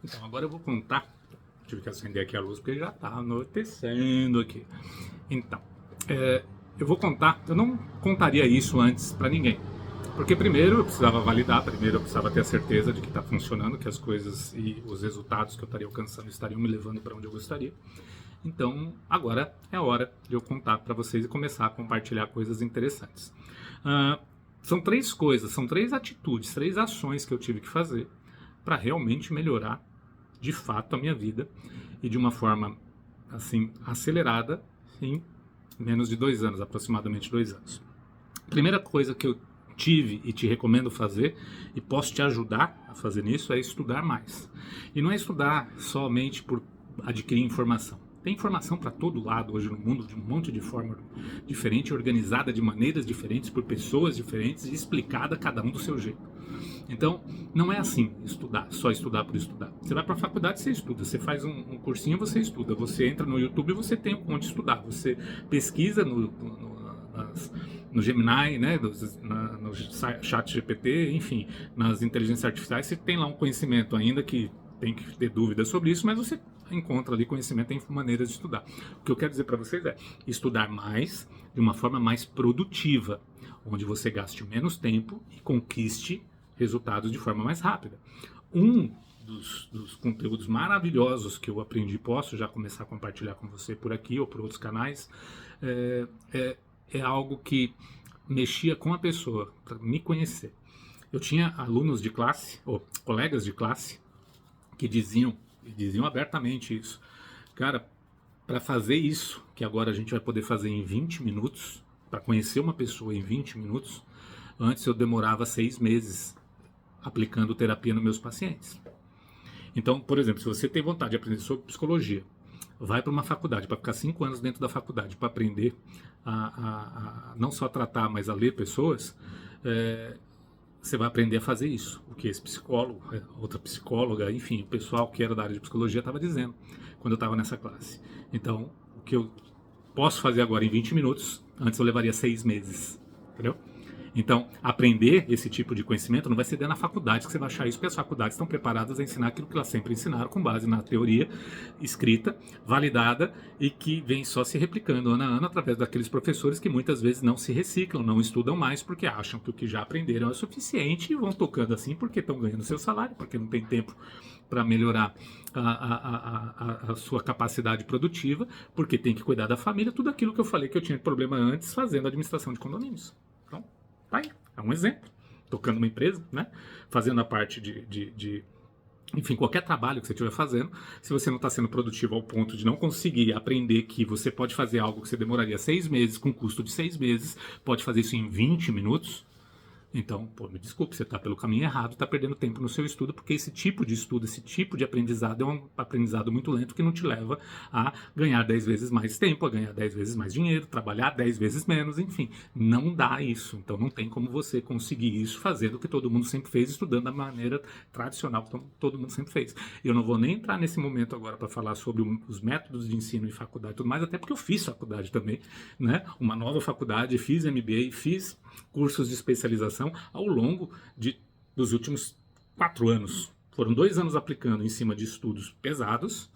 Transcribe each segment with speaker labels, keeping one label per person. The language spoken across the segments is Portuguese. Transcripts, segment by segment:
Speaker 1: Então, agora eu vou contar. Tive que acender aqui a luz porque já está anoitecendo aqui. Então, eu vou contar. Eu não contaria isso antes para ninguém. Porque primeiro eu precisava validar, primeiro eu precisava ter a certeza de que está funcionando, que as coisas e os resultados que eu estaria alcançando estariam me levando para onde eu gostaria. Então, agora é a hora de eu contar para vocês e começar a compartilhar coisas interessantes. São três coisas, são três atitudes, três ações que eu tive que fazer para realmente melhorar de fato a minha vida e de uma forma assim acelerada em menos de 2 anos, aproximadamente 2 anos. Primeira coisa que eu tive e te recomendo fazer e posso te ajudar a fazer nisso é estudar mais. E não é estudar somente por adquirir informação. Tem informação para todo lado hoje no mundo, de um monte de forma diferente, organizada de maneiras diferentes, por pessoas diferentes e explicada cada um do seu jeito. Então, não é assim estudar, só estudar por estudar. Você vai para a faculdade, você estuda. Você faz um cursinho, você estuda. Você entra no YouTube e você tem onde estudar. Você pesquisa no Gemini, né, no chat GPT, enfim, nas inteligências artificiais. Você tem lá um conhecimento ainda que tem que ter dúvidas sobre isso, mas você encontra ali conhecimento em maneiras de estudar. O que eu quero dizer para vocês é estudar mais de uma forma mais produtiva, onde você gaste menos tempo e conquiste resultados de forma mais rápida. Um dos conteúdos maravilhosos que eu aprendi, posso já começar a compartilhar com você por aqui ou por outros canais, é algo que mexia com a pessoa, para me conhecer. Eu tinha alunos de classe, ou colegas de classe, que diziam abertamente isso. Cara, para fazer isso, que agora a gente vai poder fazer em 20 minutos, para conhecer uma pessoa em 20 minutos, antes eu demorava 6 meses aplicando terapia nos meus pacientes. Então, por exemplo, se você tem vontade de aprender sobre psicologia, vai para uma faculdade, para ficar 5 anos dentro da faculdade, para aprender a não só tratar, mas a ler pessoas, você vai aprender a fazer isso. O que esse psicólogo, outra psicóloga, enfim, o pessoal que era da área de psicologia estava dizendo quando eu estava nessa classe. Então, o que eu posso fazer agora em 20 minutos, antes eu levaria 6 meses, entendeu? Então, aprender esse tipo de conhecimento não vai ser dentro da faculdade que você vai achar isso, porque as faculdades estão preparadas a ensinar aquilo que elas sempre ensinaram, com base na teoria escrita, validada e que vem só se replicando ano a ano através daqueles professores que muitas vezes não se reciclam, não estudam mais porque acham que o que já aprenderam é suficiente e vão tocando assim porque estão ganhando seu salário, porque não tem tempo para melhorar a sua capacidade produtiva, porque tem que cuidar da família, tudo aquilo que eu falei que eu tinha problema antes fazendo administração de condomínios. Então, tá aí, é um exemplo. Tocando uma empresa, né? Fazendo a parte enfim, qualquer trabalho que você estiver fazendo, se você não está sendo produtivo ao ponto de não conseguir aprender que você pode fazer algo que você demoraria 6 meses, com custo de 6 meses, pode fazer isso em 20 minutos, então, me desculpe, você está pelo caminho errado, está perdendo tempo no seu estudo, porque esse tipo de estudo, esse tipo de aprendizado é um aprendizado muito lento que não te leva a ganhar 10 vezes mais tempo, a ganhar 10 vezes mais dinheiro, trabalhar 10 vezes menos, enfim. Não dá isso. Então, não tem como você conseguir isso fazendo o que todo mundo sempre fez, estudando da maneira tradicional que todo mundo sempre fez. Eu não vou nem entrar nesse momento agora para falar sobre os métodos de ensino em faculdade e tudo mais, até porque eu fiz faculdade também, né? Uma nova faculdade, fiz MBA, fiz cursos de especialização ao longo dos últimos 4 anos. Foram 2 anos aplicando em cima de estudos pesados,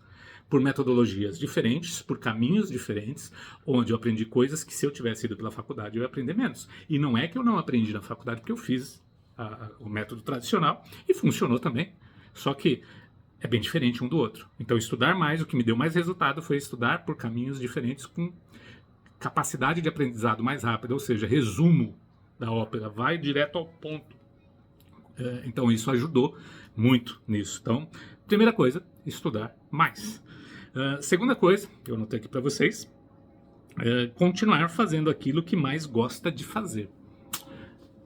Speaker 1: por metodologias diferentes, por caminhos diferentes, onde eu aprendi coisas que se eu tivesse ido pela faculdade eu ia aprender menos. E não é que eu não aprendi na faculdade, porque eu fiz o método tradicional e funcionou também. Só que é bem diferente um do outro. Então estudar mais, o que me deu mais resultado foi estudar por caminhos diferentes com capacidade de aprendizado mais rápida, ou seja, resumo da ópera, vai direto ao ponto. Então isso ajudou muito nisso. Então, primeira coisa, estudar mais. Segunda coisa, que eu anotei aqui para vocês, continuar fazendo aquilo que mais gosta de fazer.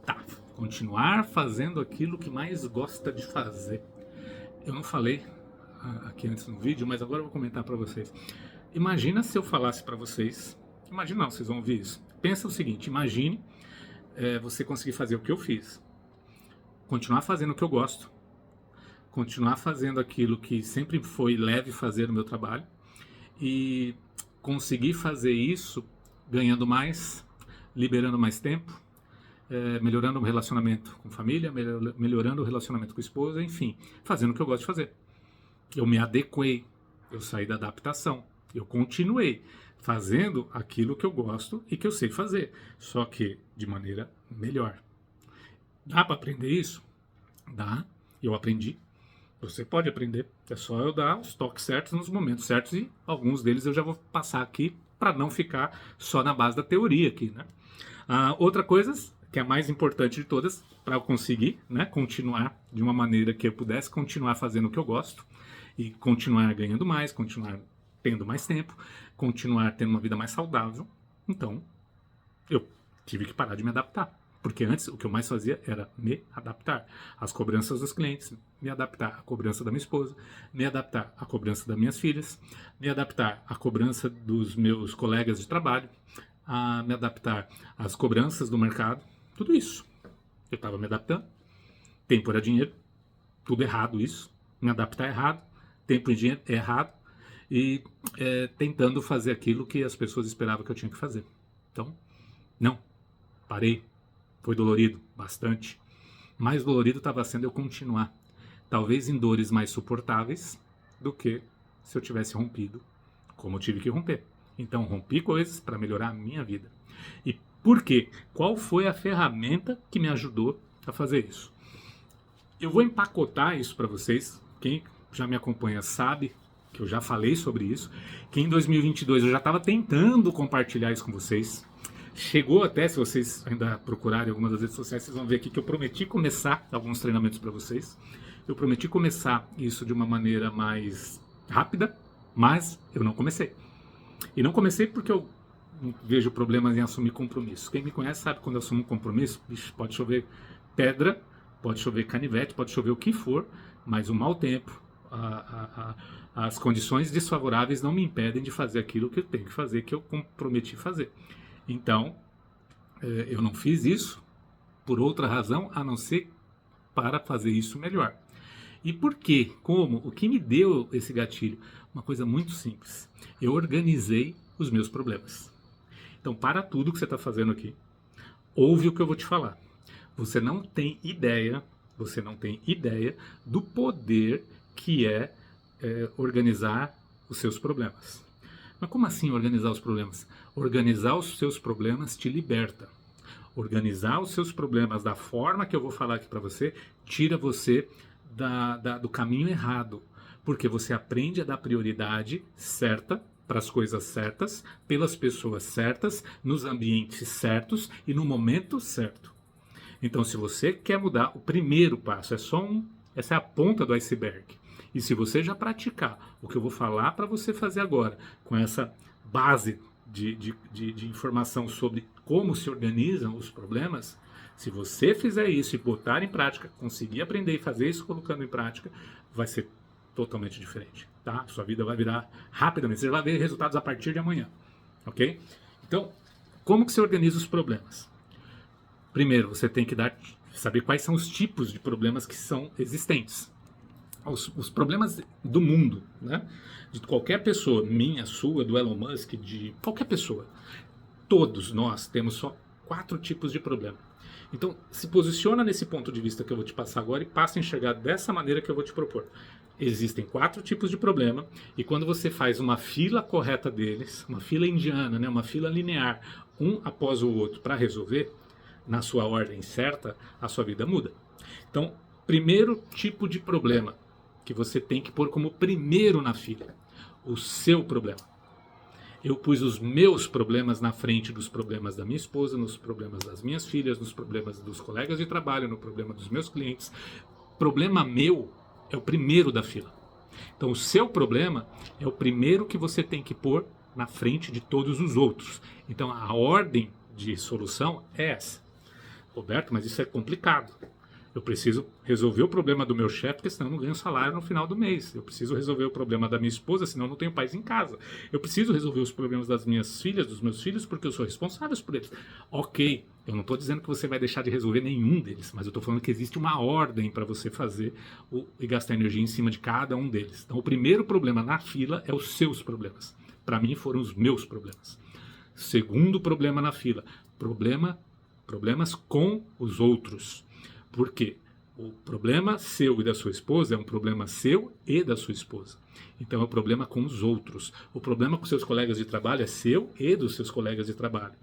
Speaker 1: Tá, continuar fazendo aquilo que mais gosta de fazer. Eu não falei aqui antes no vídeo, mas agora eu vou comentar para vocês. Imagina se eu falasse para vocês, imagina não, vocês vão ouvir isso. Pensa o seguinte, imagine você conseguir fazer o que eu fiz, continuar fazendo o que eu gosto, continuar fazendo aquilo que sempre foi leve fazer no meu trabalho e conseguir fazer isso ganhando mais, liberando mais tempo, melhorando o relacionamento com família, melhorando o relacionamento com a esposa, enfim, fazendo o que eu gosto de fazer. Eu me adequei, eu saí da adaptação, eu continuei fazendo aquilo que eu gosto e que eu sei fazer, só que de maneira melhor. Dá para aprender isso? Dá, eu aprendi. Você pode aprender, é só eu dar os toques certos nos momentos certos e alguns deles eu já vou passar aqui para não ficar só na base da teoria aqui, né? Outra coisa, que é a mais importante de todas, para eu conseguir, né, continuar de uma maneira que eu pudesse continuar fazendo o que eu gosto e continuar ganhando mais, continuar tendo mais tempo, continuar tendo uma vida mais saudável. Então, eu tive que parar de me adaptar. Porque antes o que eu mais fazia era me adaptar às cobranças dos clientes, me adaptar à cobrança da minha esposa, me adaptar à cobrança das minhas filhas, me adaptar à cobrança dos meus colegas de trabalho, a me adaptar às cobranças do mercado, tudo isso. Eu estava me adaptando, tempo era dinheiro, tudo errado isso, me adaptar errado, tempo e dinheiro é errado, e tentando fazer aquilo que as pessoas esperavam que eu tinha que fazer. Então, não, parei. Foi dolorido, bastante. Mais dolorido estava sendo eu continuar. Talvez em dores mais suportáveis do que se eu tivesse rompido, como eu tive que romper. Então, rompi coisas para melhorar a minha vida. E por quê? Qual foi a ferramenta que me ajudou a fazer isso? Eu vou empacotar isso para vocês. Quem já me acompanha sabe que eu já falei sobre isso. Que em 2022 eu já estava tentando compartilhar isso com vocês. Chegou até, se vocês ainda procurarem algumas das redes sociais, vocês vão ver aqui que eu prometi começar alguns treinamentos para vocês. Eu prometi começar isso de uma maneira mais rápida, mas eu não comecei. E não comecei porque eu não vejo problemas em assumir compromisso. Quem me conhece sabe que quando eu assumo um compromisso, pode chover pedra, pode chover canivete, pode chover o que for, mas o mau tempo, as condições desfavoráveis não me impedem de fazer aquilo que eu tenho que fazer, que eu comprometi fazer. Então, eu não fiz isso por outra razão, a não ser para fazer isso melhor. E por quê? Como? O que me deu esse gatilho? Uma coisa muito simples. Eu organizei os meus problemas. Então, para tudo que você está fazendo aqui, ouve o que eu vou te falar. Você não tem ideia do poder que é organizar os seus problemas. Mas como assim organizar os problemas? Organizar os seus problemas te liberta. Organizar os seus problemas da forma que eu vou falar aqui para você, tira você do caminho errado. Porque você aprende a dar prioridade certa para as coisas certas, pelas pessoas certas, nos ambientes certos e no momento certo. Então, se você quer mudar, o primeiro passo essa é a ponta do iceberg. E se você já praticar o que eu vou falar para você fazer agora, com essa base de informação sobre como se organizam os problemas, se você fizer isso e botar em prática, conseguir aprender e fazer isso colocando em prática, vai ser totalmente diferente, tá? Sua vida vai virar rapidamente, você vai ver resultados a partir de amanhã, ok? Então, como que você organiza os problemas? Primeiro, você tem que saber quais são os tipos de problemas que são existentes. Os problemas do mundo, né? De qualquer pessoa, minha, sua, do Elon Musk, de qualquer pessoa. Todos nós temos só 4 tipos de problema. Então, se posiciona nesse ponto de vista que eu vou te passar agora e passa a enxergar dessa maneira que eu vou te propor. Existem 4 tipos de problema e quando você faz uma fila correta deles, uma fila indiana, né? Uma fila linear, um após o outro para resolver, na sua ordem certa, a sua vida muda. Então, primeiro tipo de problema que você tem que pôr como primeiro na fila, o seu problema. Eu pus os meus problemas na frente dos problemas da minha esposa, nos problemas das minhas filhas, nos problemas dos colegas de trabalho, no problema dos meus clientes. Problema meu é o primeiro da fila. Então, o seu problema é o primeiro que você tem que pôr na frente de todos os outros. Então, a ordem de solução é essa. Roberto, mas isso é complicado. Eu preciso resolver o problema do meu chefe, porque senão eu não ganho salário no final do mês. Eu preciso resolver o problema da minha esposa, senão eu não tenho paz em casa. Eu preciso resolver os problemas das minhas filhas, dos meus filhos, porque eu sou responsável por eles. Ok, eu não estou dizendo que você vai deixar de resolver nenhum deles, mas eu estou falando que existe uma ordem para você fazer e gastar energia em cima de cada um deles. Então, o primeiro problema na fila é os seus problemas. Para mim, foram os meus problemas. Segundo problema na fila, problemas com os outros. Por quê? O problema seu e da sua esposa é um problema seu e da sua esposa. Então é o problema com os outros. O problema com seus colegas de trabalho é seu e dos seus colegas de trabalho.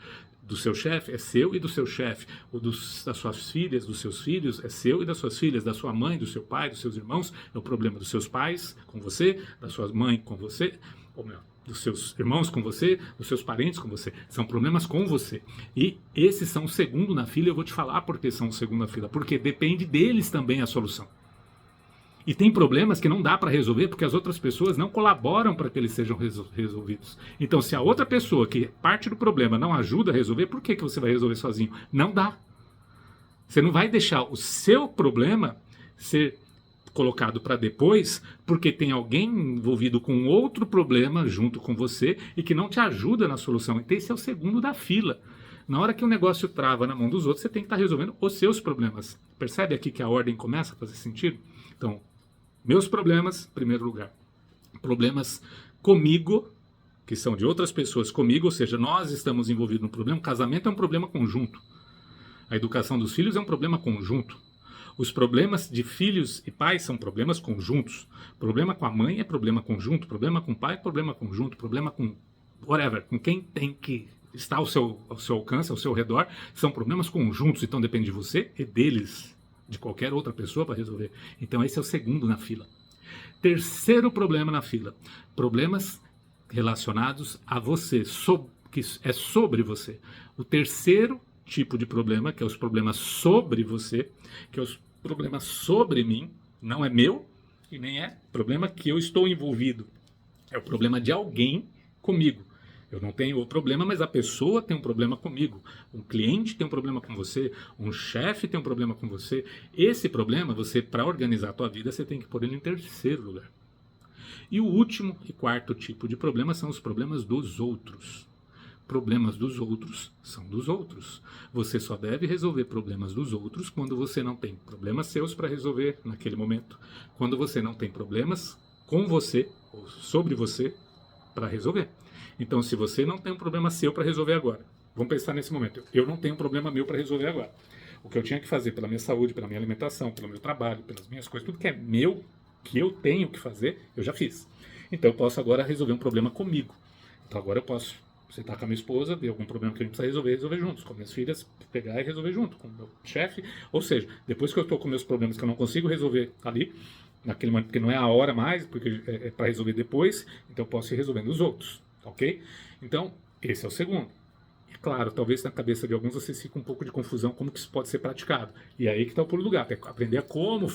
Speaker 1: Do seu chefe é seu e do seu chefe. O das suas filhas, dos seus filhos é seu e das suas filhas. Da sua mãe, do seu pai, dos seus irmãos é o problema dos seus pais com você, da sua mãe com você, ou melhor, dos seus irmãos com você, dos seus parentes com você. São problemas com você. E esses são o segundo na fila. Eu vou te falar por que são o segundo na fila. Porque depende deles também a solução. E tem problemas que não dá para resolver porque as outras pessoas não colaboram para que eles sejam resolvidos. Então, se a outra pessoa que parte do problema não ajuda a resolver, por que você vai resolver sozinho? Não dá. Você não vai deixar o seu problema ser colocado para depois, porque tem alguém envolvido com outro problema junto com você e que não te ajuda na solução. Então esse é o segundo da fila. Na hora que o negócio trava na mão dos outros, você tem que estar resolvendo os seus problemas. Percebe aqui que a ordem começa a fazer sentido? Então, meus problemas, em primeiro lugar. Problemas comigo, que são de outras pessoas comigo, ou seja, nós estamos envolvidos no problema. O casamento é um problema conjunto. A educação dos filhos é um problema conjunto. Os problemas de filhos e pais são problemas conjuntos. Problema com a mãe é problema conjunto. Problema com o pai é problema conjunto. Problema com whatever, com quem tem que estar ao seu alcance, ao seu redor, são problemas conjuntos. Então depende de você e deles, de qualquer outra pessoa para resolver. Então esse é o segundo na fila. Terceiro problema na fila. Problemas relacionados a você, que é sobre você. O terceiro tipo de problema, que é os problemas sobre você, que é os problemas sobre mim, não é meu e nem é problema que eu estou envolvido. É o problema de alguém comigo. Eu não tenho o problema, mas a pessoa tem um problema comigo. Um cliente tem um problema com você, um chefe tem um problema com você. Esse problema, você, para organizar a tua vida, você tem que pôr ele em terceiro lugar. E o último e quarto tipo de problema são os problemas dos outros. Problemas dos outros são dos outros. Você só deve resolver problemas dos outros quando você não tem problemas seus para resolver naquele momento. Quando você não tem problemas com você ou sobre você para resolver. Então, se você não tem um problema seu para resolver agora, vamos pensar nesse momento. Eu não tenho um problema meu para resolver agora. O que eu tinha que fazer pela minha saúde, pela minha alimentação, pelo meu trabalho, pelas minhas coisas, tudo que é meu, que eu tenho que fazer, eu já fiz. Então, eu posso agora resolver um problema comigo. Então, agora eu posso sentar com a minha esposa, ver algum problema que a gente precisa resolver juntos. Com minhas filhas, pegar e resolver junto. Com o meu chefe. Ou seja, depois que eu estou com meus problemas que eu não consigo resolver ali, naquele momento, porque não é a hora mais, porque é para resolver depois, então eu posso ir resolvendo os outros. Ok? Então, esse é o segundo. E claro, talvez na cabeça de alguns vocês fiquem um pouco de confusão como que isso pode ser praticado. E aí que está o pulo do gato. É aprender como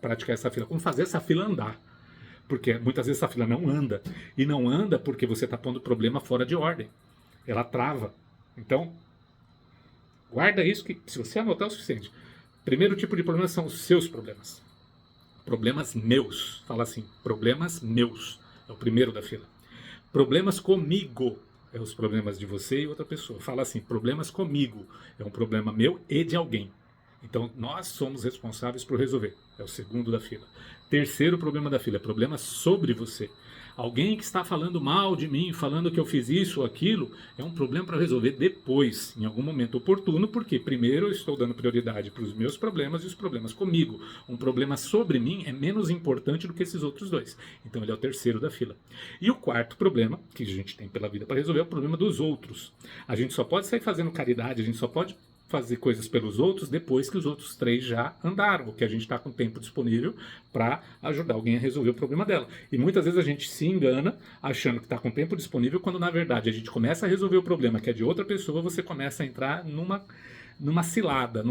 Speaker 1: praticar essa fila, como fazer essa fila andar. Porque muitas vezes essa fila não anda. E não anda porque você está pondo o problema fora de ordem. Ela trava. Então, guarda isso que se você anotar é o suficiente. Primeiro tipo de problema são os seus problemas. Problemas meus. Fala assim, problemas meus. É o primeiro da fila. Problemas comigo. É os problemas de você e outra pessoa. Fala assim, problemas comigo. É um problema meu e de alguém. Então, nós somos responsáveis por resolver. É o segundo da fila. Terceiro problema da fila, problema sobre você. Alguém que está falando mal de mim, falando que eu fiz isso ou aquilo, é um problema para resolver depois, em algum momento oportuno, porque primeiro eu estou dando prioridade para os meus problemas e os problemas comigo. Um problema sobre mim é menos importante do que esses outros dois. Então ele é o terceiro da fila. E o quarto problema, que a gente tem pela vida para resolver, é o problema dos outros. A gente só pode sair fazendo caridade, a gente só pode fazer coisas pelos outros depois que os outros três já andaram, porque a gente está com tempo disponível para ajudar alguém a resolver o problema dela. E muitas vezes a gente se engana achando que está com tempo disponível, quando na verdade a gente começa a resolver o problema que é de outra pessoa, você começa a entrar numa cilada,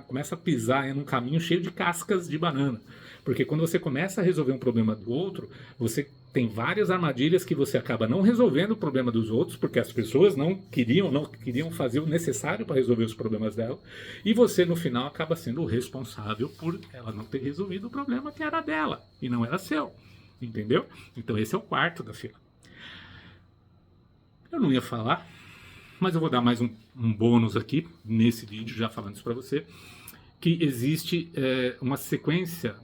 Speaker 1: começa a pisar em um caminho cheio de cascas de banana. Porque quando você começa a resolver um problema do outro, você tem várias armadilhas que você acaba não resolvendo o problema dos outros, porque as pessoas não queriam fazer o necessário para resolver os problemas dela, e você no final acaba sendo o responsável por ela não ter resolvido o problema que era dela, e não era seu. Entendeu? Então esse é o quarto da fila. Eu não ia falar, mas eu vou dar mais um bônus aqui, nesse vídeo, já falando isso para você, que existe uma sequência,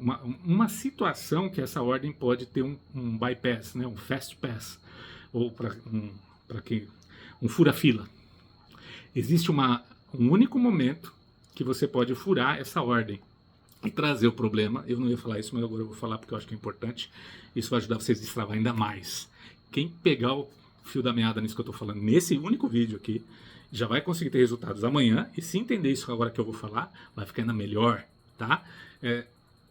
Speaker 1: uma situação que essa ordem pode ter um bypass, né, um fast pass, ou um fura-fila. Existe um único momento que você pode furar essa ordem. e trazer o problema. Eu não ia falar isso, mas agora eu vou falar porque eu acho que é importante. Isso vai ajudar vocês a destravar ainda mais. Quem pegar o fio da meada nisso que eu estou falando, nesse único vídeo aqui, já vai conseguir ter resultados amanhã. E se entender isso agora que eu vou falar, vai ficar ainda melhor, tá?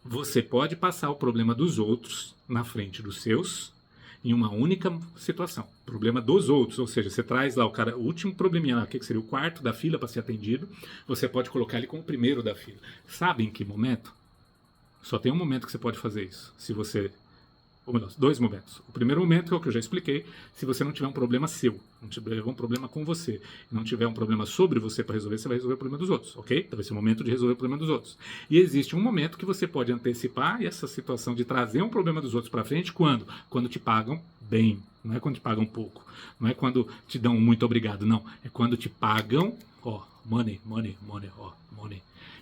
Speaker 1: Você pode passar o problema dos outros na frente dos seus em uma única situação. Problema dos outros, ou seja, você traz lá o último probleminha lá, que seria o quarto da fila para ser atendido, você pode colocar ele como o primeiro da fila. Sabe em que momento? Só tem um momento que você pode fazer isso. Se você... Ou melhor, dois momentos. O primeiro momento é o que eu já expliquei, se você não tiver um problema seu, não tiver um problema com você, não tiver um problema sobre você para resolver, você vai resolver o problema dos outros, ok? Então vai ser o momento de resolver o problema dos outros. E existe um momento que você pode antecipar essa situação de trazer um problema dos outros para frente, quando? Quando te pagam bem, não é quando te pagam pouco, não é quando te dão muito obrigado, não. É quando te pagam, money,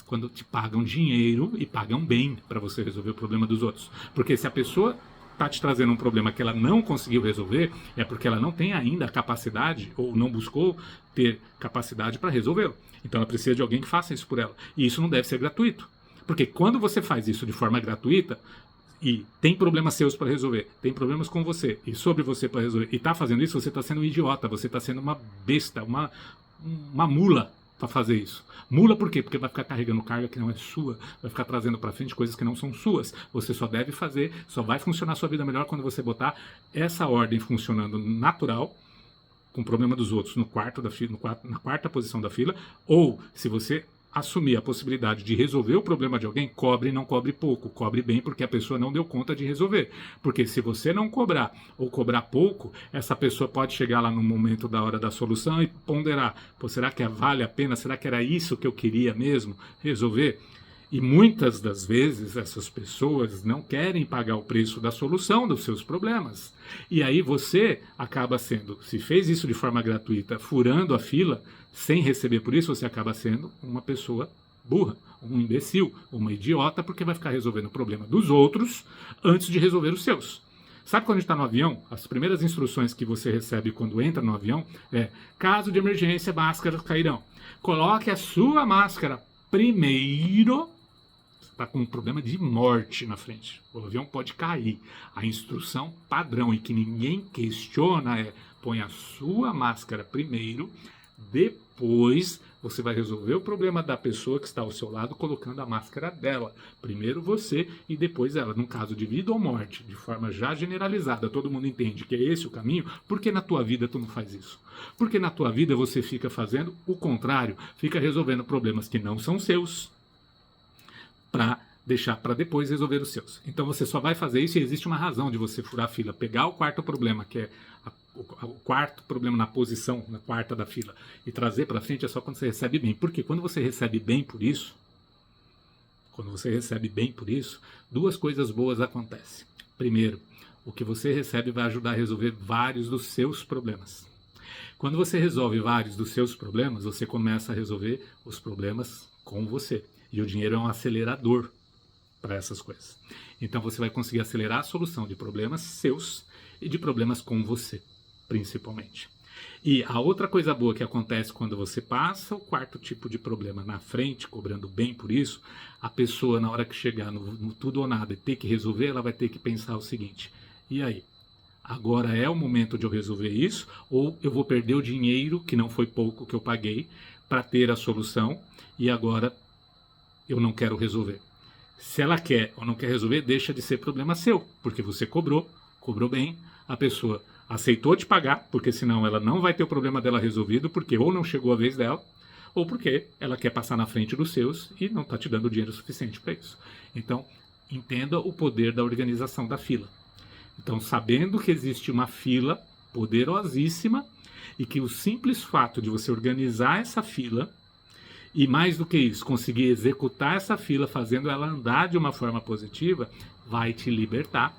Speaker 1: quando te pagam dinheiro e pagam bem para você resolver o problema dos outros. Porque se a pessoa está te trazendo um problema que ela não conseguiu resolver, é porque ela não tem ainda a capacidade, ou não buscou ter capacidade para resolvê-lo. Então ela precisa de alguém que faça isso por ela. E isso não deve ser gratuito. Porque quando você faz isso de forma gratuita, e tem problemas seus para resolver, tem problemas com você e sobre você para resolver, e está fazendo isso, você está sendo um idiota, você está sendo uma besta, uma mula para fazer isso. Mula por quê? Porque vai ficar carregando carga que não é sua, vai ficar trazendo para frente coisas que não são suas. Você só deve fazer, só vai funcionar a sua vida melhor quando você botar essa ordem funcionando natural, com o problema dos outros no quarto da fila, na quarta posição da fila, ou se você assumir a possibilidade de resolver o problema de alguém, cobre e não cobre pouco, cobre bem porque a pessoa não deu conta de resolver. Porque se você não cobrar ou cobrar pouco, essa pessoa pode chegar lá no momento da hora da solução e ponderar, pô, será que vale a pena? Será que era isso que eu queria mesmo resolver? E muitas das vezes essas pessoas não querem pagar o preço da solução dos seus problemas. E aí você acaba sendo, se fez isso de forma gratuita, furando a fila, sem receber por isso, você acaba sendo uma pessoa burra, um imbecil, uma idiota, porque vai ficar resolvendo o problema dos outros antes de resolver os seus. Sabe quando a gente está no avião, as primeiras instruções que você recebe quando entra no avião é: caso de emergência, máscaras cairão. Coloque a sua máscara primeiro. Está com um problema de morte na frente. O avião pode cair. A instrução padrão e que ninguém questiona é: põe a sua máscara primeiro, depois você vai resolver o problema da pessoa que está ao seu lado colocando a máscara dela. Primeiro você e depois ela. No caso de vida ou morte, de forma já generalizada, todo mundo entende que é esse o caminho. Por que na tua vida tu não faz isso? Porque na tua vida você fica fazendo o contrário, fica resolvendo problemas que não são seus, para deixar para depois resolver os seus. Então você só vai fazer isso e existe uma razão de você furar a fila, pegar o quarto problema, que é o quarto problema na posição, na quarta da fila, e trazer para frente é só quando você recebe bem. Porque quando você recebe bem por isso, duas coisas boas acontecem. Primeiro, o que você recebe vai ajudar a resolver vários dos seus problemas. Quando você resolve vários dos seus problemas, você começa a resolver os problemas com você. E o dinheiro é um acelerador para essas coisas. Então você vai conseguir acelerar a solução de problemas seus e de problemas com você, principalmente. E a outra coisa boa que acontece quando você passa o quarto tipo de problema na frente, cobrando bem por isso, a pessoa, na hora que chegar no tudo ou nada e ter que resolver, ela vai ter que pensar o seguinte: e aí? Agora é o momento de eu resolver isso, ou eu vou perder o dinheiro, que não foi pouco que eu paguei, para ter a solução, e agora eu não quero resolver. Se ela quer ou não quer resolver, deixa de ser problema seu, porque você cobrou bem, a pessoa aceitou te pagar, porque senão ela não vai ter o problema dela resolvido, porque ou não chegou a vez dela, ou porque ela quer passar na frente dos seus e não está te dando dinheiro suficiente para isso. Então, entenda o poder da organização da fila. Então, sabendo que existe uma fila poderosíssima e que o simples fato de você organizar essa fila, e mais do que isso, conseguir executar essa fila, fazendo ela andar de uma forma positiva, vai te libertar.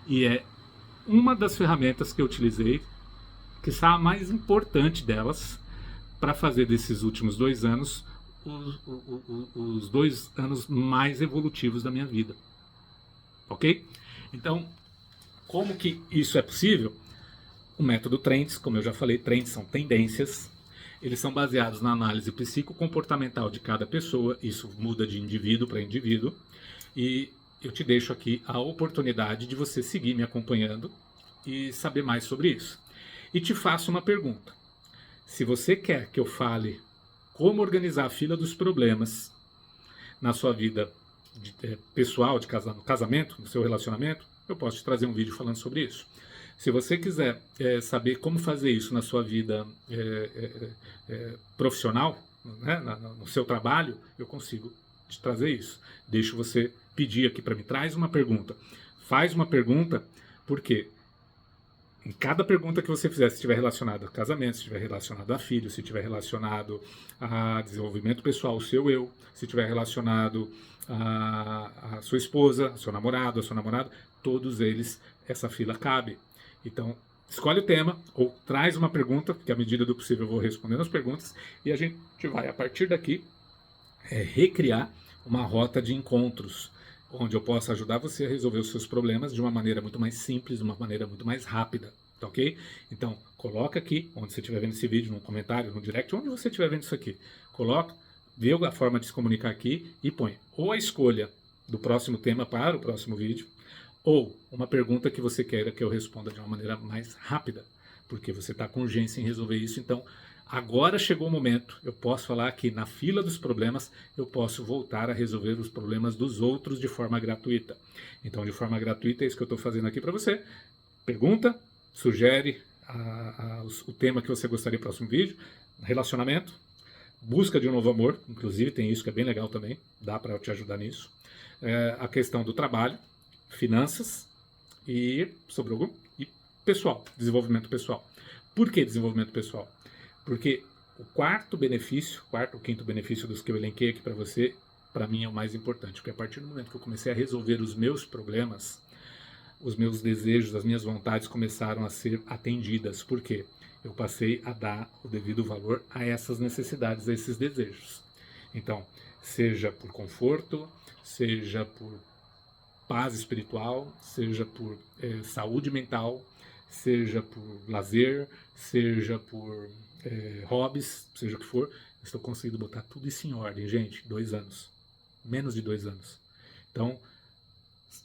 Speaker 1: E é uma das ferramentas que eu utilizei, que está a mais importante delas, para fazer desses últimos 2 anos os 2 anos mais evolutivos da minha vida. Ok? Então, como que isso é possível? O método Trends, como eu já falei, Trends são tendências. Eles são baseados na análise psicocomportamental de cada pessoa, isso muda de indivíduo para indivíduo, e eu te deixo aqui a oportunidade de você seguir me acompanhando e saber mais sobre isso. E te faço uma pergunta. Se você quer que eu fale como organizar a fila dos problemas na sua vida pessoal, no casamento, no seu relacionamento, eu posso te trazer um vídeo falando sobre isso. Se você quiser saber como fazer isso na sua vida profissional, né, no seu trabalho, eu consigo te trazer isso. Deixo você pedir aqui para mim, traz uma pergunta. Faz uma pergunta, porque em cada pergunta que você fizer, se estiver relacionado a casamento, se estiver relacionado a filho, se estiver relacionado a desenvolvimento pessoal, o seu eu, se estiver relacionado a sua esposa, a seu namorado, a sua namorada, todos eles, essa fila cabe. Então, escolhe o tema ou traz uma pergunta, que à medida do possível eu vou respondendo as perguntas, e a gente vai, a partir daqui, recriar uma rota de encontros, onde eu possa ajudar você a resolver os seus problemas de uma maneira muito mais simples, de uma maneira muito mais rápida, tá ok? Então, coloca aqui, onde você estiver vendo esse vídeo, no comentário, no direct, onde você estiver vendo isso aqui, coloca, vê a forma de se comunicar aqui e põe ou a escolha do próximo tema para o próximo vídeo, ou uma pergunta que você queira que eu responda de uma maneira mais rápida, porque você está com urgência em resolver isso. Então, agora chegou o momento, eu posso falar que na fila dos problemas, eu posso voltar a resolver os problemas dos outros de forma gratuita. Então, de forma gratuita, é isso que eu estou fazendo aqui para você. Pergunta, sugere o tema que você gostaria no próximo vídeo, relacionamento, busca de um novo amor, inclusive tem isso que é bem legal também, dá para eu te ajudar nisso. A questão do trabalho, finanças e sobre algum e pessoal, desenvolvimento pessoal. Por que desenvolvimento pessoal? Porque o quinto benefício dos que eu elenquei aqui para você, para mim é o mais importante, porque a partir do momento que eu comecei a resolver os meus problemas, os meus desejos, as minhas vontades começaram a ser atendidas. Por quê? Eu passei a dar o devido valor a essas necessidades, a esses desejos. Então, seja por conforto, seja por paz espiritual, seja por saúde mental, seja por lazer, seja por hobbies, seja o que for, estou conseguindo botar tudo isso em ordem, gente. 2 anos. Menos de 2 anos. Então,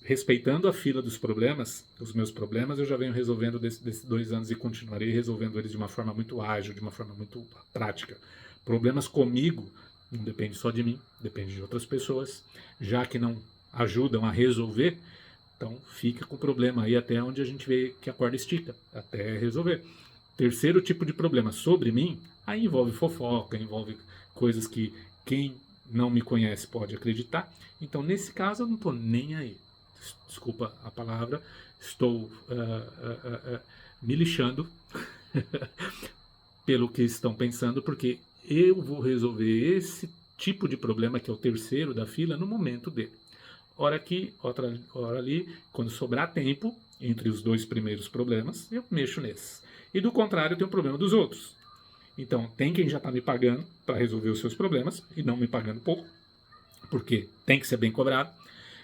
Speaker 1: respeitando a fila dos problemas, os meus problemas eu já venho resolvendo desses 2 anos e continuarei resolvendo eles de uma forma muito ágil, de uma forma muito prática. Problemas comigo não depende só de mim, depende de outras pessoas, já que não ajudam a resolver, então fica com o problema aí até onde a gente vê que a corda estica, até resolver. Terceiro tipo de problema sobre mim, aí envolve fofoca, envolve coisas que quem não me conhece pode acreditar. Então nesse caso eu não estou nem aí. Desculpa a palavra, estou me lixando pelo que estão pensando, porque eu vou resolver esse tipo de problema, que é o terceiro da fila, no momento dele. Hora aqui, hora ali, quando sobrar tempo entre os 2 primeiros problemas, eu mexo nesses. E do contrário, tem o problema dos outros. Então, tem quem já está me pagando para resolver os seus problemas, e não me pagando pouco, porque tem que ser bem cobrado.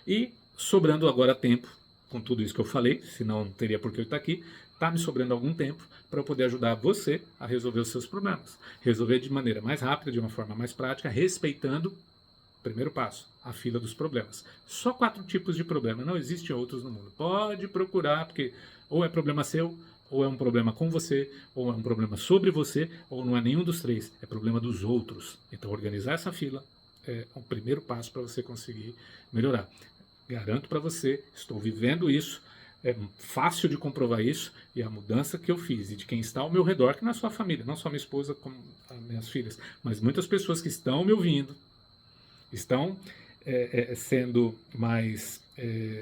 Speaker 1: E sobrando agora tempo, com tudo isso que eu falei, senão não teria por que eu estar aqui, está me sobrando algum tempo para eu poder ajudar você a resolver os seus problemas. Resolver de maneira mais rápida, de uma forma mais prática, respeitando, primeiro passo, a fila dos problemas. Só 4 tipos de problema, não existem outros no mundo. Pode procurar, porque ou é problema seu, ou é um problema com você, ou é um problema sobre você, ou não é nenhum dos 3, é problema dos outros. Então organizar essa fila é o primeiro passo para você conseguir melhorar. Garanto para você, estou vivendo isso, é fácil de comprovar isso, e a mudança que eu fiz, e de quem está ao meu redor, que não é só a família, não só minha esposa, como as minhas filhas, mas muitas pessoas que estão me ouvindo, estão sendo mais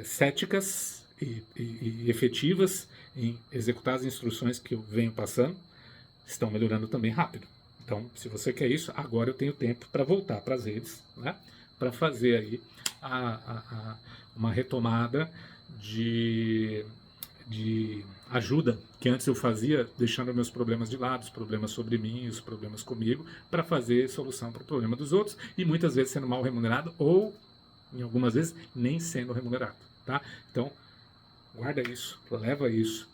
Speaker 1: céticas e efetivas em executar as instruções que eu venho passando, estão melhorando também rápido. Então, se você quer isso, agora eu tenho tempo para voltar para as redes, né? Para fazer aí uma retomada de ajuda que antes eu fazia, deixando meus problemas de lado, os problemas sobre mim, os problemas comigo, para fazer solução para o problema dos outros, e muitas vezes sendo mal remunerado, ou em algumas vezes nem sendo remunerado, tá? Então, guarda isso, leva isso,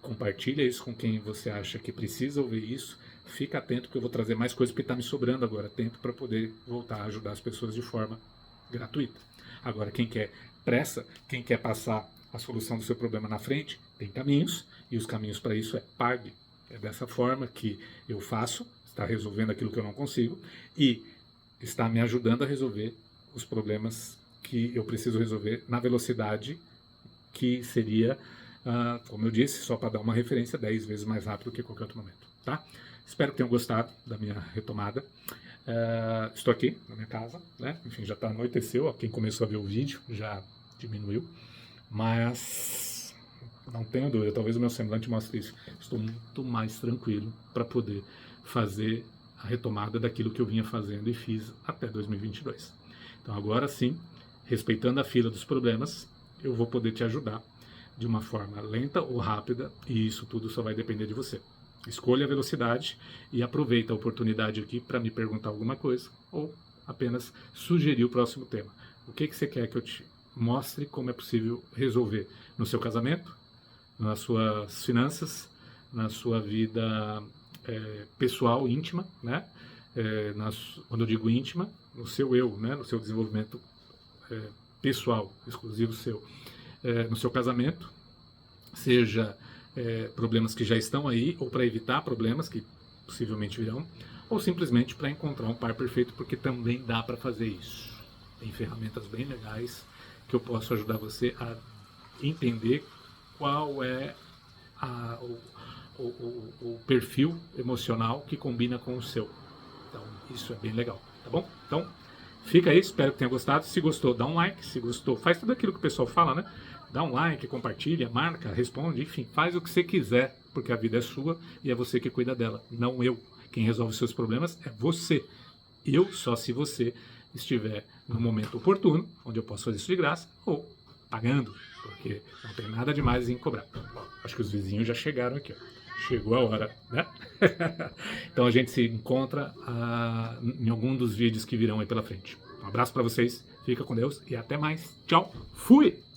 Speaker 1: compartilha isso com quem você acha que precisa ouvir isso, fica atento que eu vou trazer mais coisas, porque está me sobrando agora tempo para poder voltar a ajudar as pessoas de forma gratuita. Agora, quem quer pressa, quem quer passar a solução do seu problema na frente, tem caminhos, e os caminhos para isso é pague. É dessa forma que eu faço, está resolvendo aquilo que eu não consigo, e está me ajudando a resolver os problemas que eu preciso resolver na velocidade que seria, como eu disse, só para dar uma referência, 10 vezes mais rápido que qualquer outro momento. Tá? Espero que tenham gostado da minha retomada. Estou aqui na minha casa, né? Enfim, já anoiteceu, ó, quem começou a ver o vídeo já diminuiu, mas não tenho dúvida, talvez o meu semblante mostre isso. Estou muito mais tranquilo para poder fazer a retomada daquilo que eu vinha fazendo e fiz até 2022. Então agora sim, respeitando a fila dos problemas, eu vou poder te ajudar de uma forma lenta ou rápida, e isso tudo só vai depender de você. Escolha a velocidade e aproveita a oportunidade aqui para me perguntar alguma coisa ou apenas sugerir o próximo tema. O que você quer que eu te mostre como é possível resolver no seu casamento, nas suas finanças, na sua vida pessoal, íntima, né? Quando eu digo íntima, no seu eu, né? No seu desenvolvimento pessoal, exclusivo seu, no seu casamento, seja problemas que já estão aí, ou para evitar problemas que possivelmente virão, ou simplesmente para encontrar um par perfeito, porque também dá para fazer isso. Tem ferramentas bem legais que eu posso ajudar você a entender qual é o perfil emocional que combina com o seu. Então, isso é bem legal, tá bom? Então, fica aí, espero que tenha gostado. Se gostou, dá um like. Se gostou, faz tudo aquilo que o pessoal fala, né? Dá um like, compartilha, marca, responde, enfim, faz o que você quiser, porque a vida é sua e é você que cuida dela, não eu. Quem resolve os seus problemas é você. Eu só se você estiver no momento oportuno, onde eu posso fazer isso de graça, ou pagando, porque não tem nada demais em cobrar. Bom, acho que os vizinhos já chegaram aqui, ó. Chegou a hora, né? Então a gente se encontra em algum dos vídeos que virão aí pela frente. Um abraço para vocês, fica com Deus e até mais. Tchau, fui!